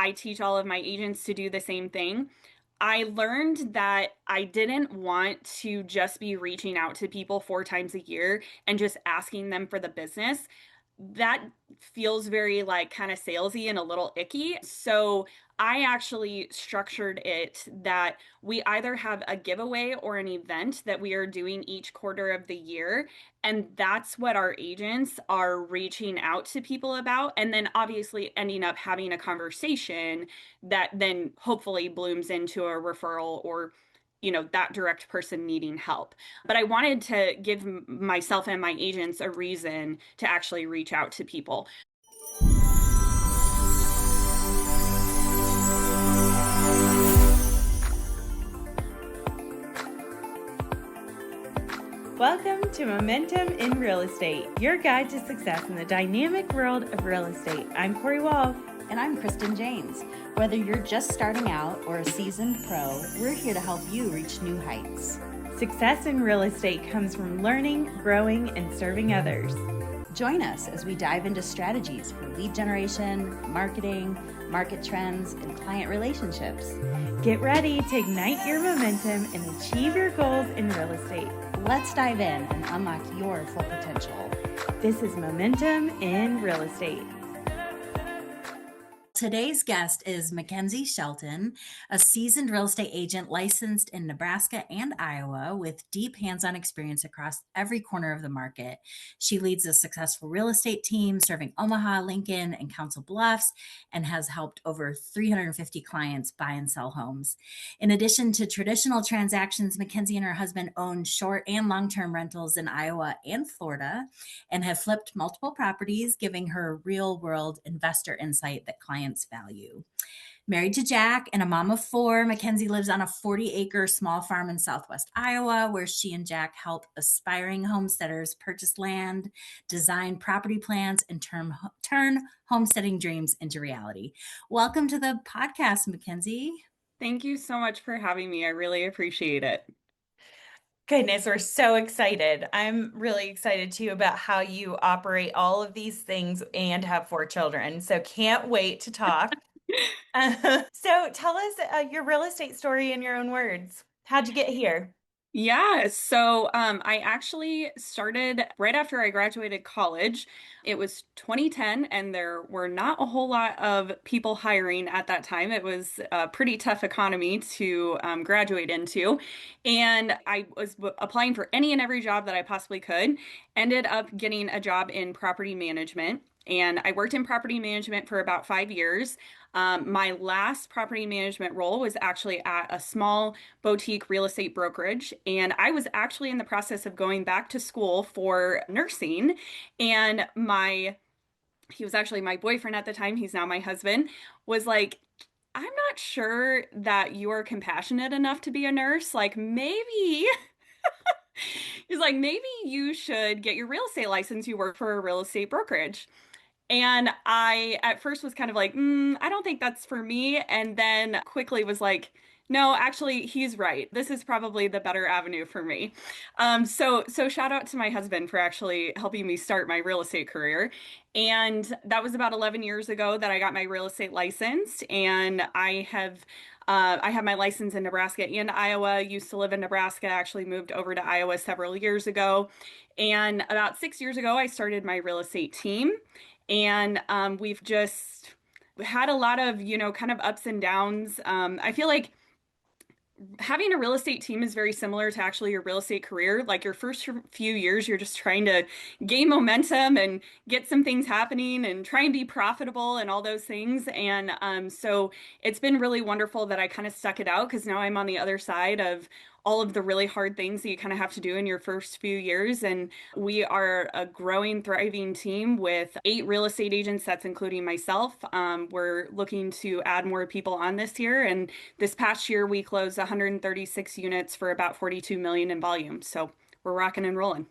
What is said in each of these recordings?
I teach all of my agents to do the same thing. I learned that I didn't want to just be reaching out to people 4 times a year and just asking them for the business. That feels very like kind of salesy and a little icky. So I actually structured it that we either have a giveaway or an event that we are doing each quarter of the year. And that's what our agents are reaching out to people about. And then obviously ending up having a conversation that then hopefully blooms into a referral or that direct person needing help. But I wanted to give myself and my agents a reason to actually reach out to people. Welcome to Momentum in Real Estate, your guide to success in the dynamic world of real estate. I'm Cory Wolf. And I'm Kristin James. Whether you're just starting out or a seasoned pro, we're here to help you reach new heights. Success in real estate comes from learning, growing, and serving others. Join us as we dive into strategies for lead generation, marketing, market trends, and client relationships. Get ready to ignite your momentum and achieve your goals in real estate. Let's dive in and unlock your full potential. This is Momentum in Real Estate. Today's guest is Mackenzie Shelton, a seasoned real estate agent licensed in Nebraska and Iowa with deep hands-on experience across every corner of the market. She leads a successful real estate team serving Omaha, Lincoln, and Council Bluffs, and has helped over 350 clients buy and sell homes. In addition to traditional transactions, Mackenzie and her husband own short and long-term rentals in Iowa and Florida and have flipped multiple properties, giving her real-world investor insight that clients value. Married to Jack and a mom of 4, Mackenzie lives on a 40-acre small farm in southwest Iowa, where she and Jack help aspiring homesteaders purchase land, design property plans, and turn homesteading dreams into reality. Welcome to the podcast, Mackenzie. Thank you so much for having me. I really appreciate it. Goodness, we're so excited. I'm really excited too about how you operate all of these things and have 4 children. So can't wait to talk. So tell us your real estate story in your own words. How'd you get here? Yeah, so I actually started right after I graduated college. It was 2010, and there were not a whole lot of people hiring at that time. It was a pretty tough economy to graduate into. And I was applying for any and every job that I possibly could, ended up getting a job in property management. And I worked in property management for about 5 years. My last property management role was actually at a small boutique real estate brokerage. And I was actually in the process of going back to school for nursing. And he was actually my boyfriend at the time, he's now my husband, was like, I'm not sure that you are compassionate enough to be a nurse. Like, maybe. He's like, maybe you should get your real estate license. You work for a real estate brokerage. And I at first was kind of like, I don't think that's for me. And then quickly was like, no, actually, he's right. This is probably the better avenue for me. So shout out to my husband for actually helping me start my real estate career. And that was about 11 years ago that I got my real estate license. And I have my license in Nebraska and Iowa. Used to live in Nebraska, actually moved over to Iowa several years ago. And about 6 years ago, I started my real estate team. And we've just had a lot of, kind of ups and downs. I feel like having a real estate team is very similar to actually your real estate career. Like your first few years, you're just trying to gain momentum and get some things happening and try and be profitable and all those things. And so it's been really wonderful that I kind of stuck it out because now I'm on the other side of all of the really hard things that you kind of have to do in your first few years. And we are a growing, thriving team with 8 real estate agents. That's including myself. We're looking to add more people on this year. And this past year, we closed 136 units for about 42 million in volume. So we're rocking and rolling.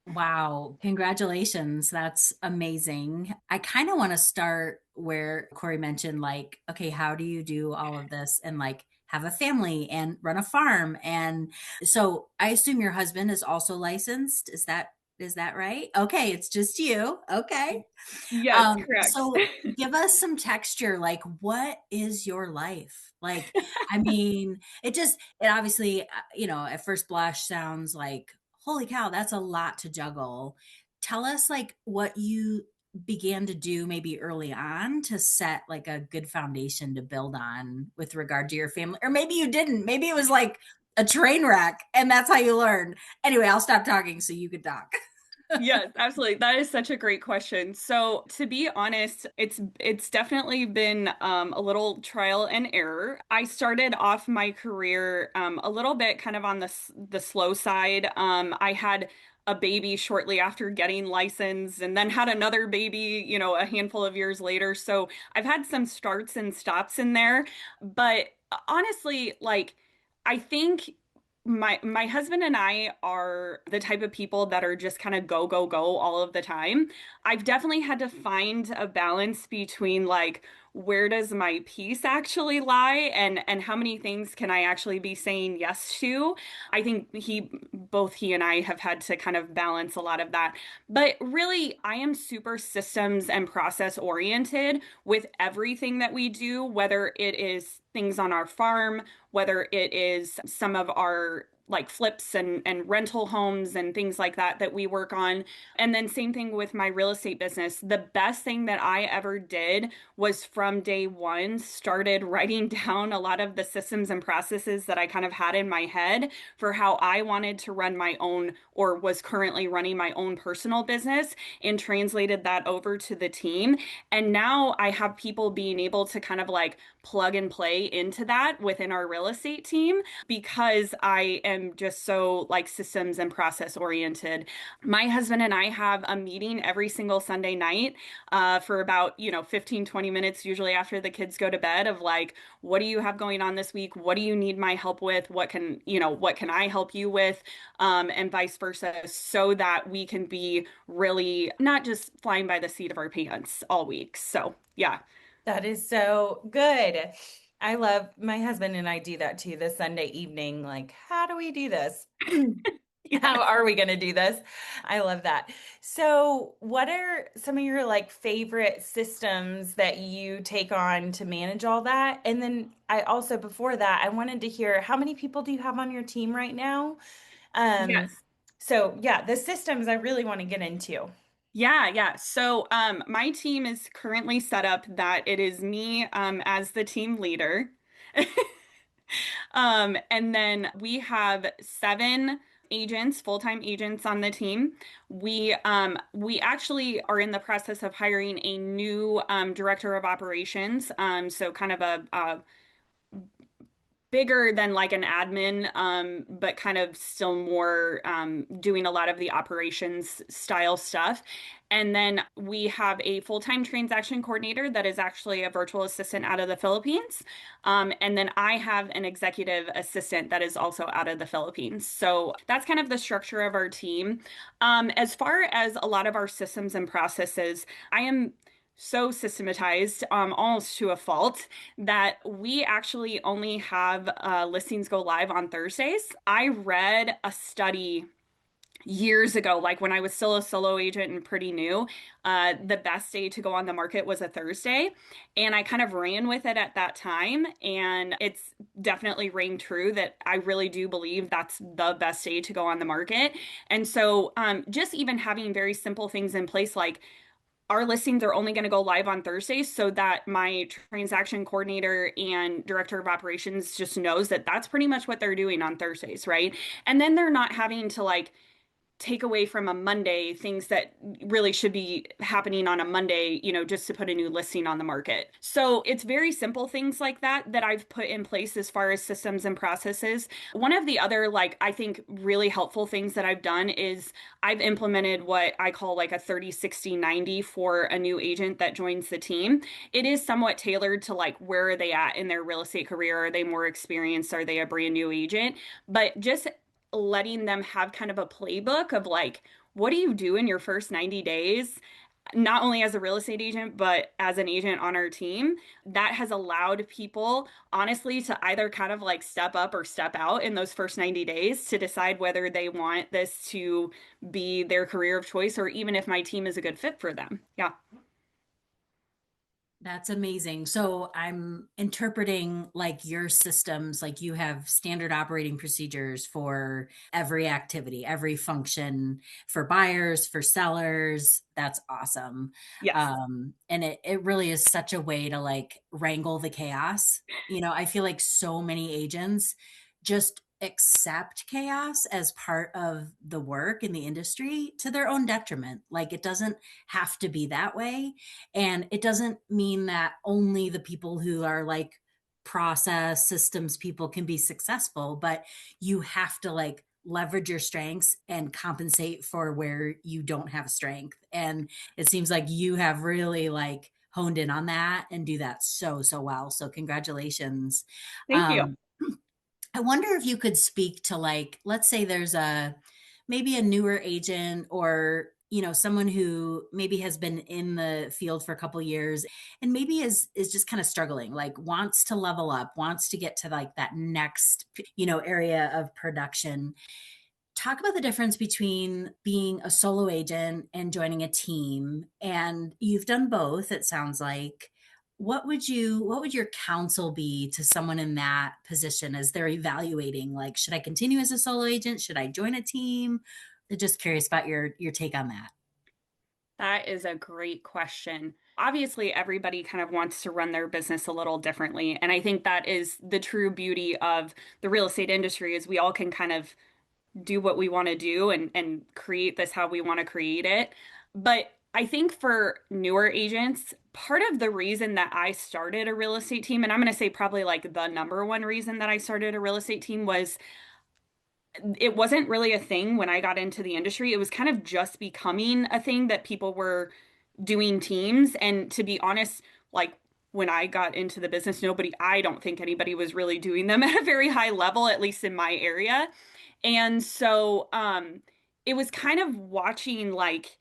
Wow. Congratulations. That's amazing. I kind of want to start where Cory mentioned, like, okay, how do you do all of this and like have a family and run a farm? And so I assume your husband is also licensed. Is that Is that right? Okay, it's just you. Okay. Yes, correct. So give us some texture. Like, what is your life? Like, I mean, it obviously, at first blush sounds like, holy cow, that's a lot to juggle. Tell us, like, what you began to do maybe early on to set like a good foundation to build on with regard to your family. Or maybe you didn't. Maybe it was like a train wreck and that's how you learned. Anyway, I'll stop talking so you could talk. Yes, absolutely. That is such a great question. So, to be honest, it's definitely been a little trial and error. I started off my career a little bit kind of on the slow side. I had a baby shortly after getting licensed and then had another baby, a handful of years later. So, I've had some starts and stops in there, but honestly, like I think my husband and I are the type of people that are just kind of go, go, go all of the time. I've definitely had to find a balance between like where does my peace actually lie and how many things can I actually be saying yes to. I think both he and I have had to kind of balance a lot of that. But really, I am super systems and process oriented with everything that we do, whether it is things on our farm, whether it is some of our like flips and rental homes and things like that we work on. And then same thing with my real estate business. The best thing that I ever did was from day one started writing down a lot of the systems and processes that I kind of had in my head for how I wanted to run my own or was currently running my own personal business and translated that over to the team. And now I have people being able to kind of like plug and play into that within our real estate team because I am just so like systems and process oriented. My husband and I have a meeting every single Sunday night for about, 15, 20 minutes, usually after the kids go to bed of like, what do you have going on this week? What do you need my help with? What can I help you with? And vice versa, so that we can be really not just flying by the seat of our pants all week. So, yeah. That is so good. I love my husband and I do that too, the Sunday evening. Like, how do we do this? How Yes. are we going to do this? I love that. So, what are some of your like favorite systems that you take on to manage all that? And then I also, before that, I wanted to hear how many people do you have on your team right now? Um, Yes. so yeah, the systems I really want to get into. Yeah, yeah. So, my team is currently set up that it is me, as the team leader. And then we have seven agents, full-time agents on the team. We actually are in the process of hiring a new director of operations. So kind of a bigger than like an admin, but kind of still more doing a lot of the operations style stuff. And then we have a full-time transaction coordinator that is actually a virtual assistant out of the Philippines. And then I have an executive assistant that is also out of the Philippines. So that's kind of the structure of our team. As far as a lot of our systems and processes, I am so systematized, almost to a fault, that we actually only have listings go live on Thursdays. I read a study years ago, like when I was still a solo agent and pretty new, the best day to go on the market was a Thursday. And I kind of ran with it at that time. And it's definitely rang true that I really do believe that's the best day to go on the market. And so just even having very simple things in place like our listings are only going to go live on Thursdays so that my transaction coordinator and director of operations just knows that that's pretty much what they're doing on Thursdays, right? And then they're not having to like take away from a Monday things that really should be happening on a Monday, just to put a new listing on the market. So it's very simple things like that I've put in place as far as systems and processes. One of the other, like, I think really helpful things that I've done is I've implemented what I call like a 30, 60, 90 for a new agent that joins the team. It is somewhat tailored to like where are they at in their real estate career? Are they more experienced? Are they a brand new agent? But just letting them have kind of a playbook of like, what do you do in your first 90 days? not only as a real estate agent, but as an agent on our team, that has allowed people, honestly, to either kind of like step up or step out in those first 90 days to decide whether they want this to be their career of choice or even if my team is a good fit for them. Yeah. That's amazing. So I'm interpreting like your systems, like you have standard operating procedures for every activity, every function for buyers, for sellers. That's awesome. Yes. And it really is such a way to like wrangle the chaos. I feel like so many agents just accept chaos as part of the work in the industry to their own detriment. Like it doesn't have to be that way. And it doesn't mean that only the people who are like process systems people can be successful, but you have to like leverage your strengths and compensate for where you don't have strength. And it seems like you have really like honed in on that and do that so well. So congratulations. Thank you. Um, I wonder if you could speak to like, let's say there's a maybe a newer agent or someone who maybe has been in the field for a couple years and maybe is just kind of struggling, like wants to level up, wants to get to like that next area of production. Talk about the difference between being a solo agent and joining a team. And you've done both, it sounds like. What would your counsel be to someone in that position as they're evaluating, like, should I continue as a solo agent? Should I join a team? I'm just curious about your take on that. That is a great question. Obviously, everybody kind of wants to run their business a little differently. And I think that is the true beauty of the real estate industry is we all can kind of do what we want to do and create this how we want to create it. But I think for newer agents, part of the reason that I started a real estate team, and I'm going to say probably like the number one reason that I started a real estate team was it wasn't really a thing when I got into the industry. It was kind of just becoming a thing that people were doing teams. And to be honest, like when I got into the business, I don't think anybody was really doing them at a very high level, at least in my area. And so it was kind of watching like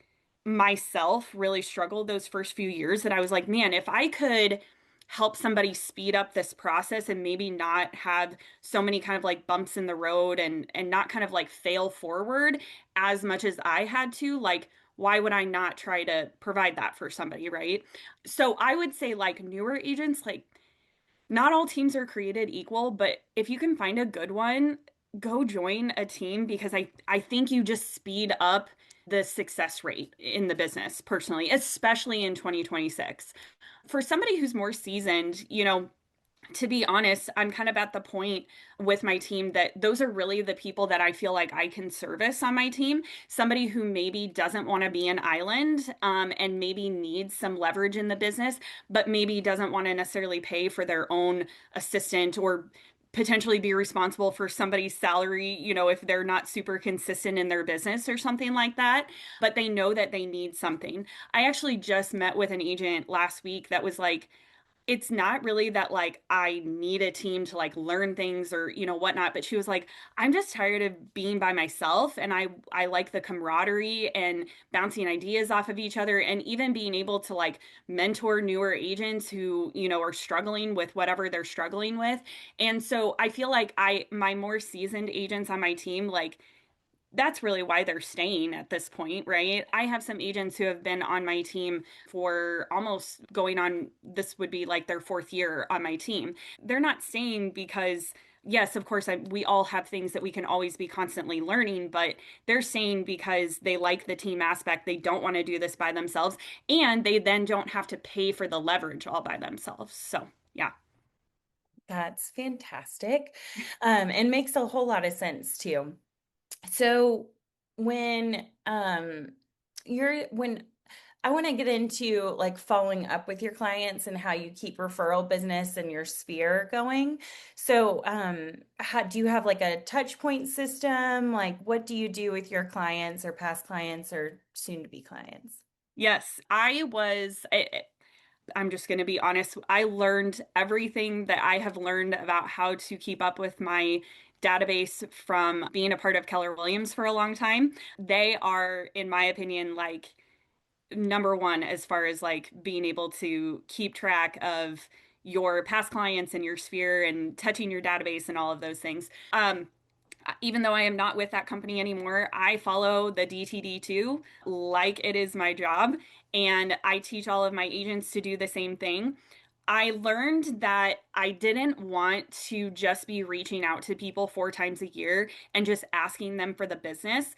myself really struggle those first few years that I was like, man, if I could help somebody speed up this process and maybe not have so many kind of like bumps in the road and not kind of like fail forward as much as I had to, like why would I not try to provide that for somebody, right? So I would say like newer agents, like not all teams are created equal, but if you can find a good one, go join a team because I think you just speed up the success rate in the business personally, especially in 2026. For somebody who's more seasoned, to be honest, I'm kind of at the point with my team that those are really the people that I feel like I can service on my team. Somebody who maybe doesn't want to be an island, and maybe needs some leverage in the business, but maybe doesn't want to necessarily pay for their own assistant or potentially be responsible for somebody's salary, if they're not super consistent in their business or something like that, but they know that they need something. I actually just met with an agent last week that was like, it's not really that like I need a team to like learn things or whatnot, but she was like, I'm just tired of being by myself and I like the camaraderie and bouncing ideas off of each other and even being able to like mentor newer agents who are struggling with whatever they're struggling with. And so I feel like my more seasoned agents on my team, like that's really why they're staying at this point, right? I have some agents who have been on my team for almost going on, this would be like their fourth year on my team. They're not staying because, yes, of course, we all have things that we can always be constantly learning, but they're staying because they like the team aspect. They don't want to do this by themselves, and they then don't have to pay for the leverage all by themselves. So, yeah. That's fantastic. And makes a whole lot of sense too. So when I want to get into like following up with your clients and how you keep referral business and your sphere going. So how do you have like a touch point system? Like what do you do with your clients or past clients or soon to be clients? Yes, I'm just going to be honest. I learned everything that I have learned about how to keep up with my database from being a part of Keller Williams for a long time. They are, in my opinion, like number one as far as like being able to keep track of your past clients and your sphere and touching your database and all of those things. Even though I am not with that company anymore, I follow the DTD2 like it is my job. And I teach all of my agents to do the same thing. I learned that I didn't want to just be reaching out to people 4 times a year and just asking them for the business.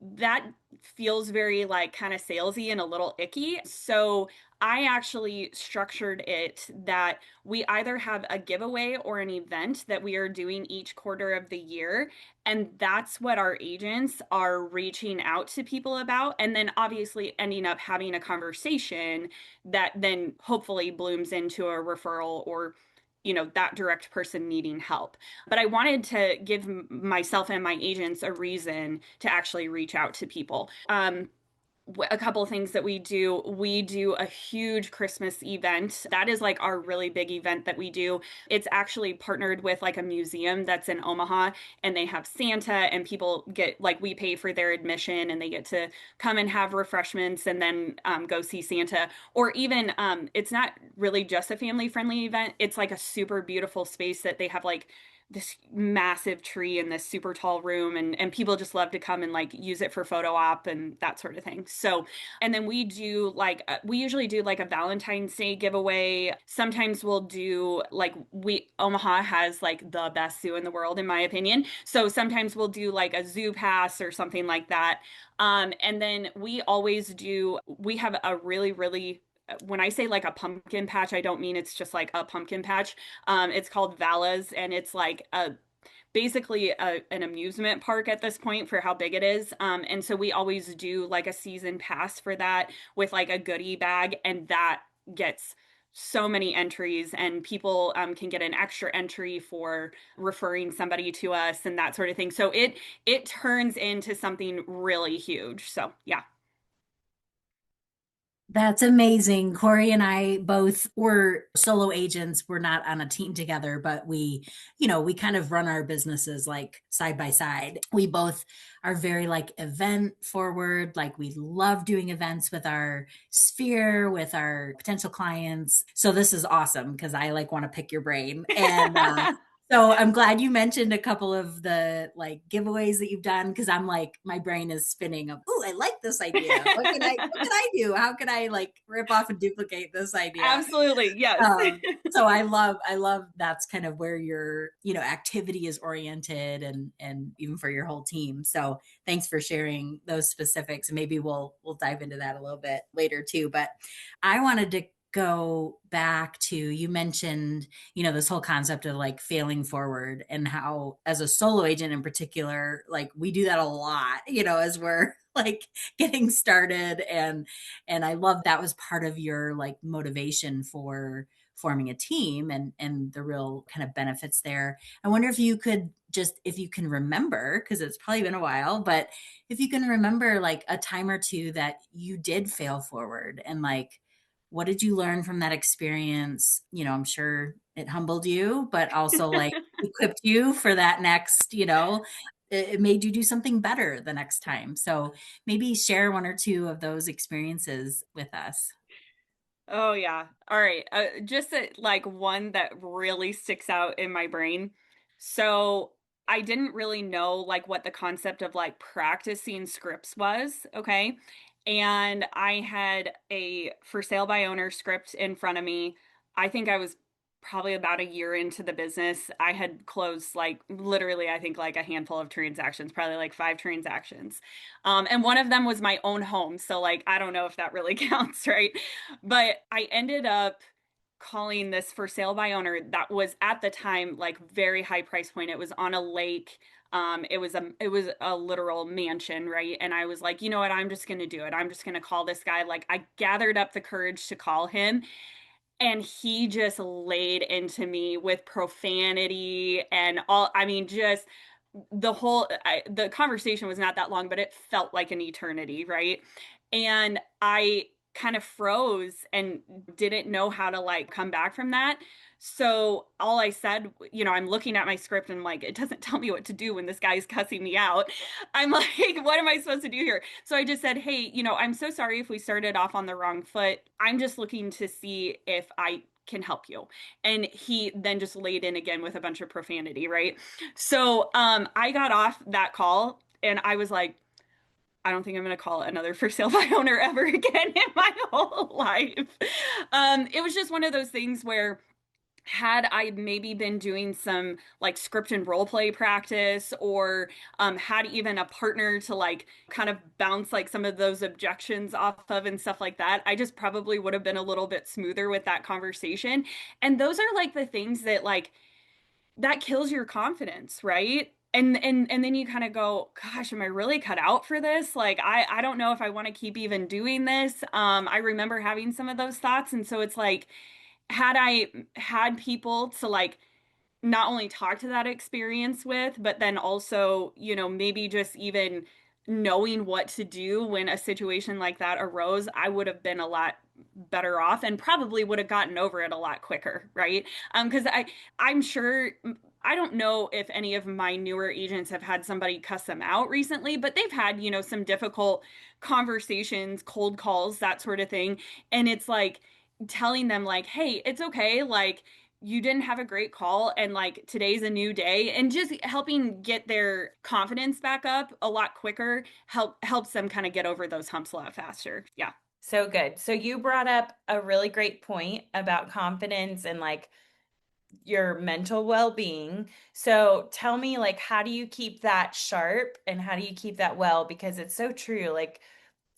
That feels very like kind of salesy and a little icky. So I actually structured it that we either have a giveaway or an event that we are doing each quarter of the year. And that's what our agents are reaching out to people about. And then obviously ending up having a conversation that then hopefully blooms into a referral or that direct person needing help. But I wanted to give myself and my agents a reason to actually reach out to people. A couple of things that we do a huge Christmas event. That is like our really big event that we do. It's actually partnered with like a museum that's in Omaha, and they have Santa, and people get like, we pay for their admission and they get to come and have refreshments and then go see Santa. Or even it's not really just a family friendly event, it's like a super beautiful space that they have like this massive tree in this super tall room, and people just love to come and like use it for photo op and that sort of thing. So, and then we do like we usually do like a Valentine's Day giveaway. Sometimes we'll do like, we Omaha has like the best zoo in the world in my opinion. So sometimes we'll do like a zoo pass or something like that. And then we have a really, when I say like a pumpkin patch, I don't mean it's just like a pumpkin patch. It's called Vala's, and it's like basically an amusement park at this point for how big it is. And so we always do like a season pass for that with like a goodie bag, and that gets so many entries, and people can get an extra entry for referring somebody to us and that sort of thing. So it turns into something really huge. So yeah. That's amazing. Cory and I both were solo agents. We're not on a team together, but we kind of run our businesses like side by side. We both are very like event forward. Like we love doing events with our sphere, with our potential clients. So this is awesome because I like want to pick your brain. And so I'm glad you mentioned a couple of the like giveaways that you've done, because I'm like, my brain is spinning of, oh, I like this idea. What can I do? How can I like rip off and duplicate this idea? Absolutely. Yes. So I love that's kind of where your, activity is oriented, and even for your whole team. So thanks for sharing those specifics. And maybe we'll dive into that a little bit later too. But I wanted to go back to, you mentioned, this whole concept of like failing forward, and how as a solo agent in particular, like we do that a lot, as we're like getting started. And I love that was part of your like motivation for forming a team, and the real kind of benefits there. I wonder if you could just, if you can remember, because it's probably been a while, but if you can remember like a time or two that you did fail forward, and like, what did you learn from that experience? I'm sure it humbled you, but also like equipped you for that next, it made you do something better the next time. So maybe share one or two of those experiences with us. Oh yeah. All right. Just like one that really sticks out in my brain. So I didn't really know like what the concept of like practicing scripts was. Okay. And I had a for sale by owner script in front of me. I think I was probably about a year into the business. I had closed like literally, I think like a handful of transactions, probably like 5 transactions. And one of them was my own home. So like, I don't know if that really counts, right? But I ended up calling this for sale by owner that was at the time like very high price point. It was on a lake. It was a literal mansion, right? And I was like, you know what? I'm just gonna do it. I'm just gonna call this guy. Like I gathered up the courage to call him, and he just laid into me with profanity and all. I mean, just the conversation was not that long, but it felt like an eternity, right? And I kind of froze and didn't know how to like come back from that. So all I said, I'm looking at my script and I'm like, it doesn't tell me what to do when this guy's cussing me out. I'm like, what am I supposed to do here? So I just said, hey, I'm so sorry if we started off on the wrong foot. I'm just looking to see if I can help you. And he then just laid in again with a bunch of profanity, right? So I got off that call and I was like, I don't think I'm going to call another for sale by owner ever again in my whole life. It was just one of those things where had I maybe been doing some like script and role play practice or had even a partner to like kind of bounce like some of those objections off of and stuff like that, I just probably would have been a little bit smoother with that conversation. And those are like the things that like that kills your confidence, right? And then you kind of go, gosh, am I really cut out for this? Like I don't know if I want to keep even doing this. I remember having some of those thoughts. And so it's like, had I had people to like not only talk to that experience with, but then also, maybe just even knowing what to do when a situation like that arose, I would have been a lot better off and probably would have gotten over it a lot quicker, right? Because I'm sure I don't know if any of my newer agents have had somebody cuss them out recently, but they've had, some difficult conversations, cold calls, that sort of thing. And it's like telling them like, hey, it's okay, like you didn't have a great call and like today's a new day and just helping get their confidence back up a lot quicker helps them kind of get over those humps a lot faster. Yeah. So good. So you brought up a really great point about confidence and like your mental well-being. So tell me, like, how do you keep that sharp and how do you keep that well? Because it's so true. Like,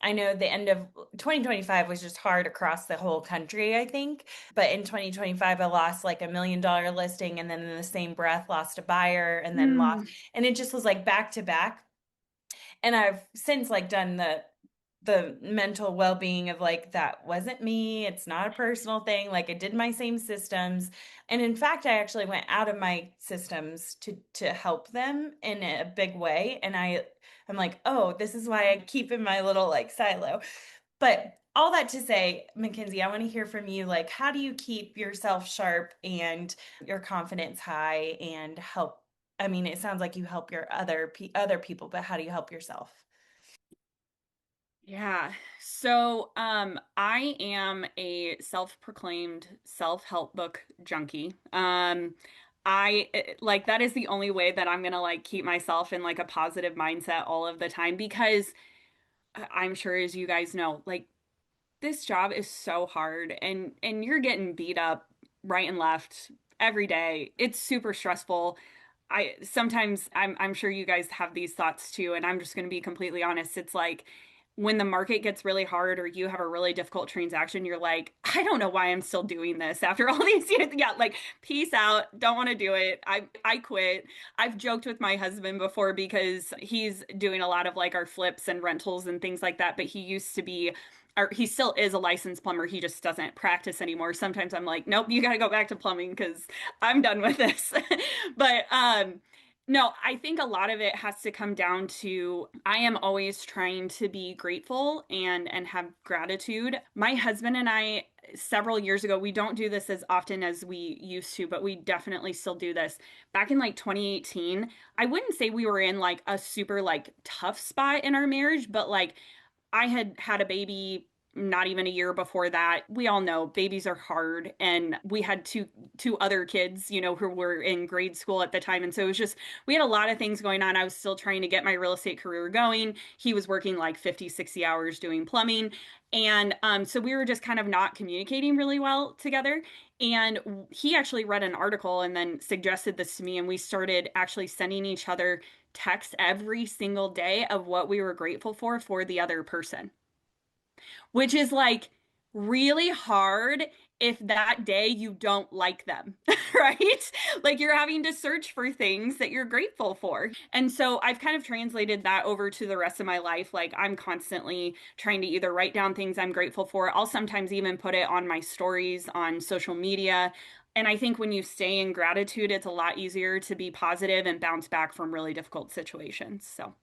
I know the end of 2025 was just hard across the whole country, I think. But in 2025, I lost like $1 million listing and then in the same breath lost a buyer and then lost, Mm. and it just was like back to back. And I've since like done the mental well-being of like that wasn't me, it's not a personal thing, like I did my same systems, and in fact I actually went out of my systems to help them in a big way, and I'm like, oh, this is why I keep in my little like silo. But all that to say, Mackenzie, I want to hear from you, like how do you keep yourself sharp and your confidence high and help, I mean, it sounds like you help your other people, but how do you help yourself? Yeah. So, I am a self-proclaimed self-help book junkie. Like that is the only way that I'm gonna like keep myself in like a positive mindset all of the time because I'm sure as you guys know, like this job is so hard and you're getting beat up right and left every day. It's super stressful. I sometimes I'm sure you guys have these thoughts too, and I'm just going to be completely honest. It's like when the market gets really hard or you have a really difficult transaction, you're like, I don't know why I'm still doing this after all these years. Yeah, like peace out. Don't want to do it. I quit. I've joked with my husband before because he's doing a lot of like our flips and rentals and things like that, but he used to be or he still is a licensed plumber. He just doesn't practice anymore. Sometimes I'm like, nope, you got to go back to plumbing because I'm done with this. But no, I think a lot of it has to come down to I am always trying to be grateful and have gratitude. My husband and I several years ago, we don't do this as often as we used to, but we definitely still do this. Back in like 2018, I wouldn't say we were in like a super like tough spot in our marriage, but like I had had a baby not even a year before that. We all know babies are hard and we had two other kids, who were in grade school at the time and so it was just we had a lot of things going on. I was still trying to get my real estate career going. He was working like 50, 60 hours doing plumbing and so we were just kind of not communicating really well together. And he actually read an article and then suggested this to me and we started actually sending each other text every single day of what we were grateful for the other person, which is like really hard if that day you don't like them, right? Like you're having to search for things that you're grateful for. And so I've kind of translated that over to the rest of my life. Like I'm constantly trying to either write down things I'm grateful for. I'll sometimes even put it on my stories on social media. And I think when you stay in gratitude, it's a lot easier to be positive and bounce back from really difficult situations. So.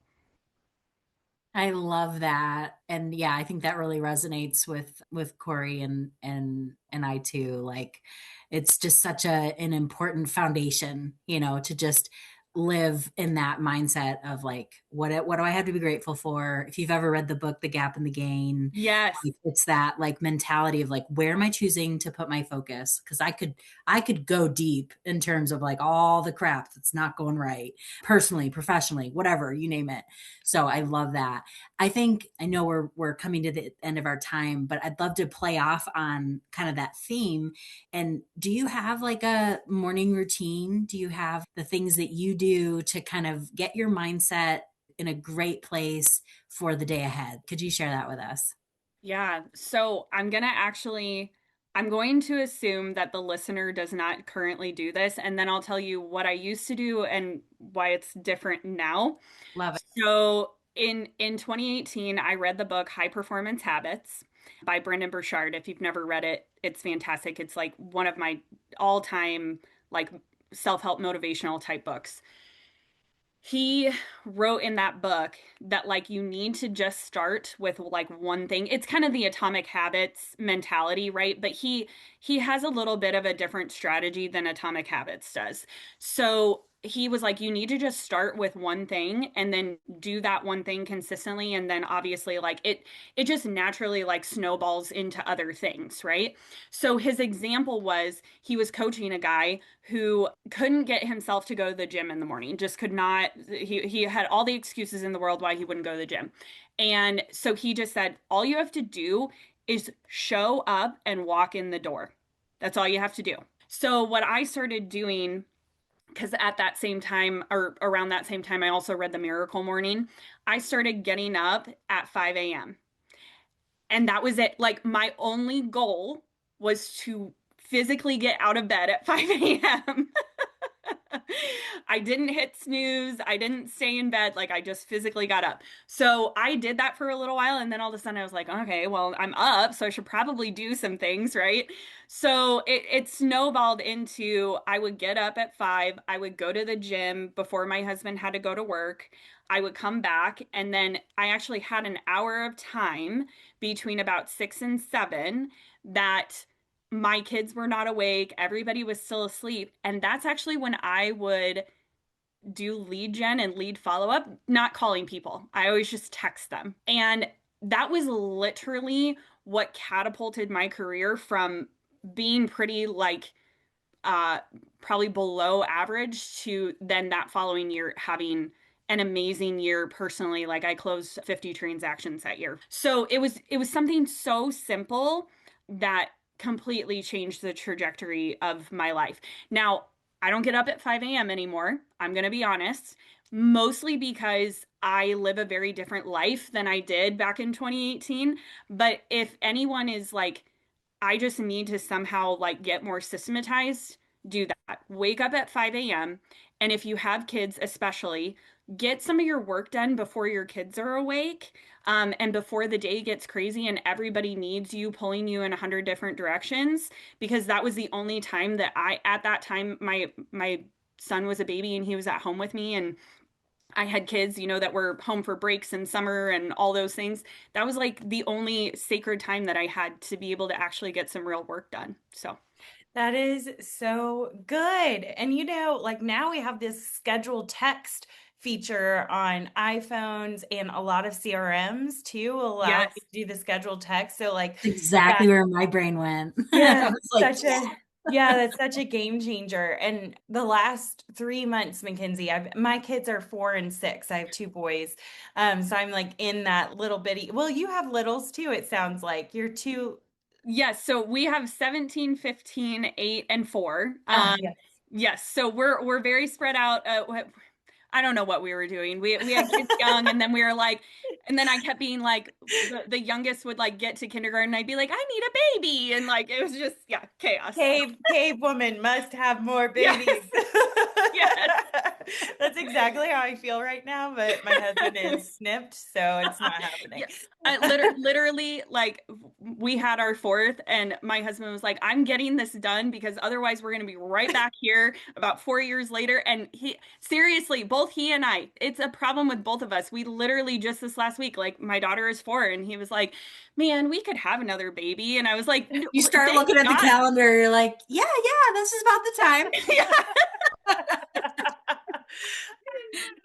I love that. And yeah, I think that really resonates with Cory and I too. Like it's just such an important foundation, to just live in that mindset of like what do I have to be grateful for? If you've ever read the book The Gap and the Gain, Yes. like it's that like mentality of like where am I choosing to put my focus? Because I could go deep in terms of like all the crap that's not going right, personally, professionally, whatever, you name it. So I love that. I know we're coming to the end of our time, but I'd love to play off on kind of that theme. And do you have like a morning routine? Do you have the things that you do to kind of get your mindset in a great place for the day ahead? Could you share that with us? Yeah. So I'm going to assume that the listener does not currently do this, and then I'll tell you what I used to do and why it's different now. Love it. So in 2018, I read the book High Performance Habits by Brendon Burchard. If you've never read it, it's fantastic. It's like one of my all-time like self-help motivational type books. He wrote in that book that like you need to just start with like one thing. It's kind of the atomic habits mentality, right? But he has a little bit of a different strategy than atomic habits does. So he was like you need to just start with one thing and then do that one thing consistently, and then obviously like it just naturally like snowballs into other things, right? So his example was he was coaching a guy who couldn't get himself to go to the gym in the morning, just could not. He had all the excuses in the world why he wouldn't go to the gym. And so he just said, all you have to do is show up and walk in the door. That's all you have to do. So what I started doing, because at that same time or around that same time, I also read The Miracle Morning. I started getting up at 5 a.m. And that was it. Like my only goal was to physically get out of bed at 5 a.m. I didn't hit snooze. I didn't stay in bed. Like I just physically got up. So I did that for a little while. And then all of a sudden I was like, okay, well, I'm up. So I should probably do some things, right? So it snowballed into I would get up at 5. I would go to the gym before my husband had to go to work. I would come back. And then I actually had an hour of time between about 6 and 7 that my kids were not awake, everybody was still asleep, and that's actually when I would do lead gen and lead follow up, not calling people. I always just text them. And that was literally what catapulted my career from being pretty like uh probably below average to then that following year having an amazing year personally. Like I closed 50 transactions that year. So it was something so simple that completely changed the trajectory of my life. Now, I don't get up at 5 a.m. anymore. I'm going to be honest, mostly because I live a very different life than I did back in 2018. But if anyone is like, I just need to somehow like get more systematized, do that. Wake up at 5 a.m. And if you have kids, especially, get some of your work done before your kids are awake, and before the day gets crazy and everybody needs you pulling you in 100 different directions. Because that was the only time that at that time, my son was a baby and he was at home with me. And I had kids, that were home for breaks in summer and all those things. That was like the only sacred time that I had to be able to actually get some real work done. So, That is so good. And like now we have this scheduled text feature on iPhones, and a lot of CRMs too allow you yes. to do the scheduled text. So like That's exactly that, where my brain went. I yeah, was like, yeah. that's such a game changer. And the last 3 months, Mackenzie, my kids are 4 and 6. I have two boys. So I'm like in that little bitty, well, you have littles too, it sounds like. You're two. Yes, so we have 17, 15, 8, and 4. Yeah. Yes, so we're very spread out. I don't know what we were doing. We had kids young, and then we were like, and then I kept being like, the youngest would like get to kindergarten, I'd be like, I need a baby, and like it was just chaos. Cave woman must have more Yes, babies. yes. That's exactly how I feel right now, but my husband is snipped, so it's not happening. Yeah, I literally, like, we had our fourth, and my husband was like, "I'm getting this done because otherwise we're gonna be right back here about 4 years later." And he, seriously, both he and I, it's a problem with both of us. We literally just this last week, like, my daughter is 4, and he was like, "Man, we could have another baby," and I was like, You start "Thank looking at the God." calendar, you're like, yeah, this is about the time.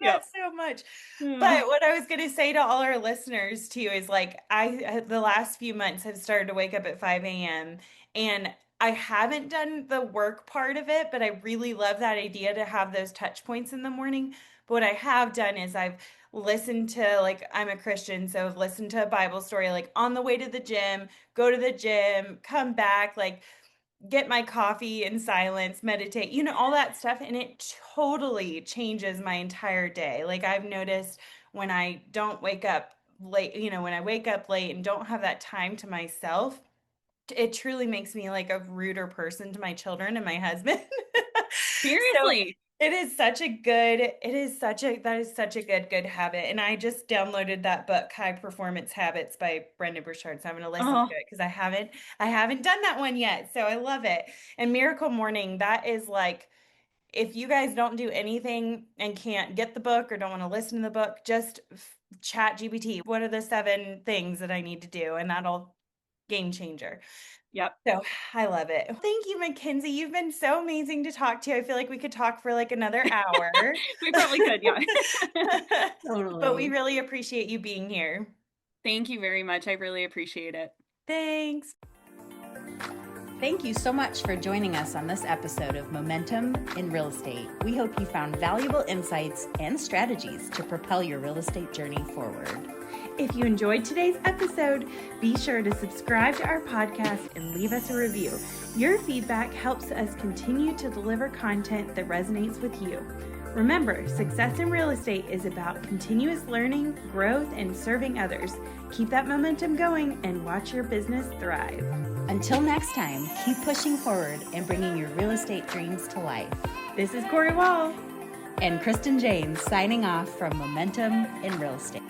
That Yep. so much. Mm. But what I was going to say to all our listeners too is like the last few months have started to wake up at 5 a.m. and I haven't done the work part of it, but I really love that idea to have those touch points in the morning. But what I have done is I've listened to, like, I'm a Christian, so I've listened to a Bible story like on the way to the gym, go to the gym, come back, like get my coffee in silence, meditate, all that stuff. And it totally changes my entire day. Like I've noticed when I don't wake up late, when I wake up late and don't have that time to myself, it truly makes me like a ruder person to my children and my husband. So Seriously. that is such a good habit. And I just downloaded that book, High Performance Habits by Brendon Burchard. So I'm going to listen to Oh, it because I haven't done that one yet. So I love it. And Miracle Morning, that is like, if you guys don't do anything and can't get the book or don't want to listen to the book, just chat GPT. What are the 7 things that I need to do? And that'll game changer. yep. So I love it. Thank you, Mackenzie. You've been so amazing to talk to. I feel like we could talk for like another hour. We probably could, yeah. But we Totally. really appreciate you being here. Thank you very much. I really appreciate it. Thanks. Thank you so much for joining us on this episode of Momentum in Real Estate. We hope you found valuable insights and strategies to propel your real estate journey forward. If you enjoyed today's episode, be sure to subscribe to our podcast and leave us a review. Your feedback helps us continue to deliver content that resonates with you. Remember, success in real estate is about continuous learning, growth, and serving others. Keep that momentum going and watch your business thrive. Until next time, keep pushing forward and bringing your real estate dreams to life. This is Cory Wall. And Kristin James signing off from Momentum in Real Estate.